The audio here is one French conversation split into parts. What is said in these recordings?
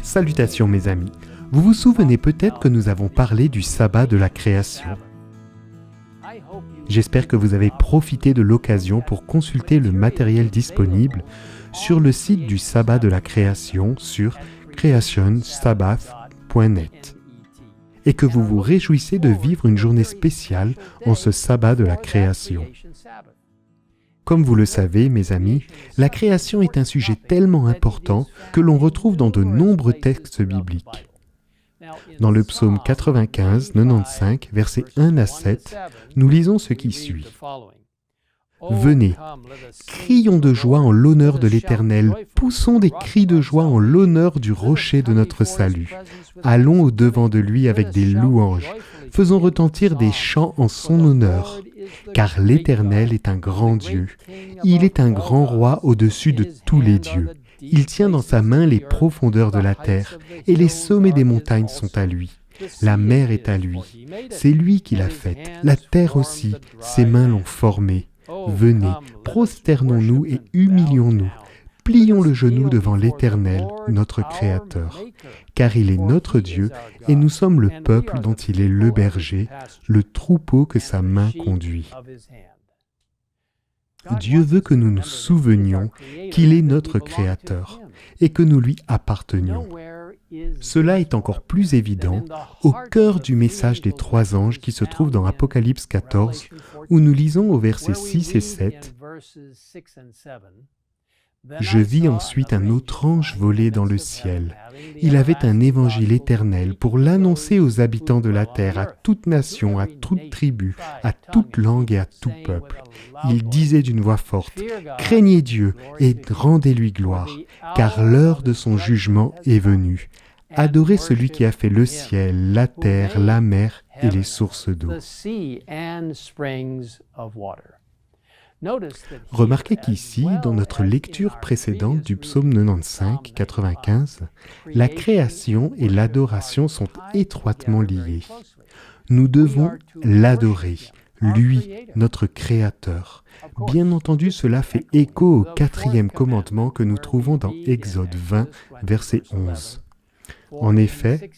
Salutations mes amis. Vous vous souvenez peut-être que nous avons parlé du sabbat de la création. J'espère que vous avez profité de l'occasion pour consulter le matériel disponible sur le site du sabbat de la création sur creationsabbath.net et que vous vous réjouissez de vivre une journée spéciale en ce sabbat de la création. Comme vous le savez, mes amis, la création est un sujet tellement important que l'on retrouve dans de nombreux textes bibliques. Dans le psaume 95, 95, versets 1 à 7, nous lisons ce qui suit. « Venez, crions de joie en l'honneur de l'Éternel, poussons des cris de joie en l'honneur du rocher de notre salut. Allons au-devant de lui avec des louanges, faisons retentir des chants en son honneur. Car l'Éternel est un grand Dieu, il est un grand roi au-dessus de tous les dieux. Il tient dans sa main les profondeurs de la terre, et les sommets des montagnes sont à lui. La mer est à lui, c'est lui qui l'a faite, la terre aussi, ses mains l'ont formée. Venez, prosternons-nous et humilions-nous. Plions le genou devant l'Éternel, notre Créateur, car il est notre Dieu et nous sommes le peuple dont il est le berger, le troupeau que sa main conduit. Dieu veut que nous nous souvenions qu'il est notre Créateur et que nous lui appartenions. Cela est encore plus évident au cœur du message des trois anges qui se trouve dans Apocalypse 14, où nous lisons au verset 6 et 7. Je vis ensuite un autre ange voler dans le ciel. Il avait un évangile éternel pour l'annoncer aux habitants de la terre, à toute nation, à toute tribu, à toute langue et à tout peuple. Il disait d'une voix forte, « Craignez Dieu et rendez-lui gloire, car l'heure de son jugement est venue. Adorez celui qui a fait le ciel, la terre, la mer et les sources d'eau. » Remarquez qu'ici, dans notre lecture précédente du psaume 95, 95, la création et l'adoration sont étroitement liées. Nous devons l'adorer, lui, notre Créateur. Bien entendu, cela fait écho au 4e commandement que nous trouvons dans Exode 20, verset 11. En effet,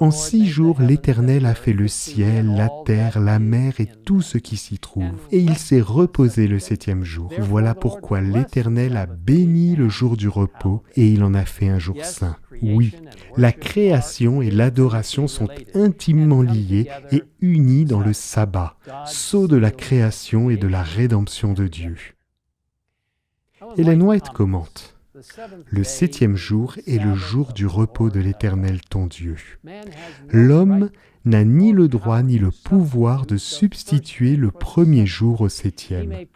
en 6 jours, l'Éternel a fait le ciel, la terre, la mer et tout ce qui s'y trouve. Et il s'est reposé le 7e jour. Voilà pourquoi l'Éternel a béni le jour du repos et il en a fait un jour saint. Oui, la création et l'adoration sont intimement liées et unies dans le sabbat, sceau de la création et de la rédemption de Dieu. Ellen White commente. Le 7e jour est le jour du repos de l'Éternel ton Dieu. L'homme n'a ni le droit ni le pouvoir de substituer le premier jour au 7e.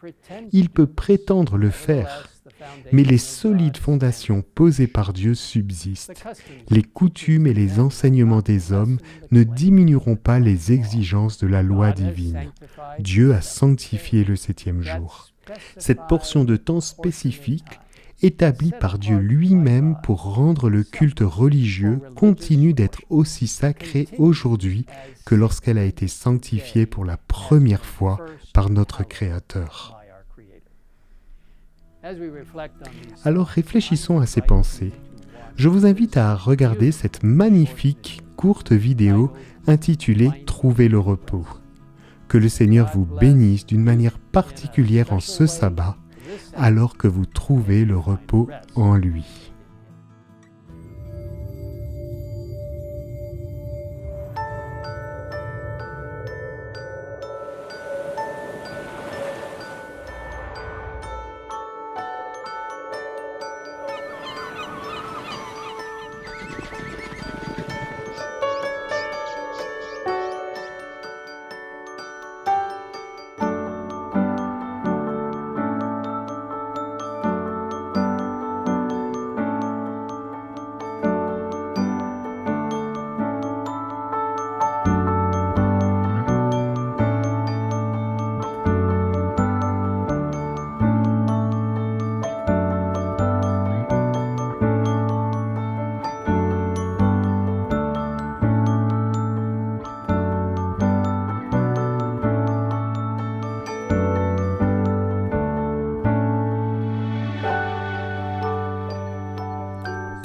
Il peut prétendre le faire, mais les solides fondations posées par Dieu subsistent. Les coutumes et les enseignements des hommes ne diminueront pas les exigences de la loi divine. Dieu a sanctifié le 7e jour. Cette portion de temps spécifique établi par Dieu lui-même pour rendre le culte religieux, continue d'être aussi sacré aujourd'hui que lorsqu'elle a été sanctifiée pour la première fois par notre Créateur. Alors réfléchissons à ces pensées. Je vous invite à regarder cette magnifique courte vidéo intitulée « Trouver le repos ». Que le Seigneur vous bénisse d'une manière particulière en ce sabbat, alors que vous trouvez le repos en lui.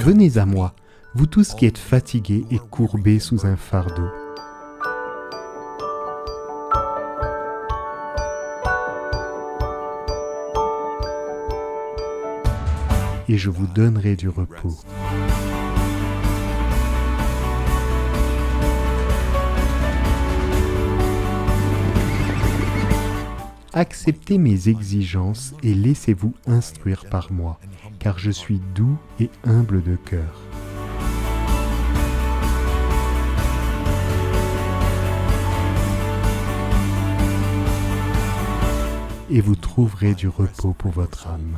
Venez à moi, vous tous qui êtes fatigués et courbés sous un fardeau. Et je vous donnerai du repos. Acceptez mes exigences et laissez-vous instruire par moi, car je suis doux et humble de cœur. Et vous trouverez du repos pour votre âme.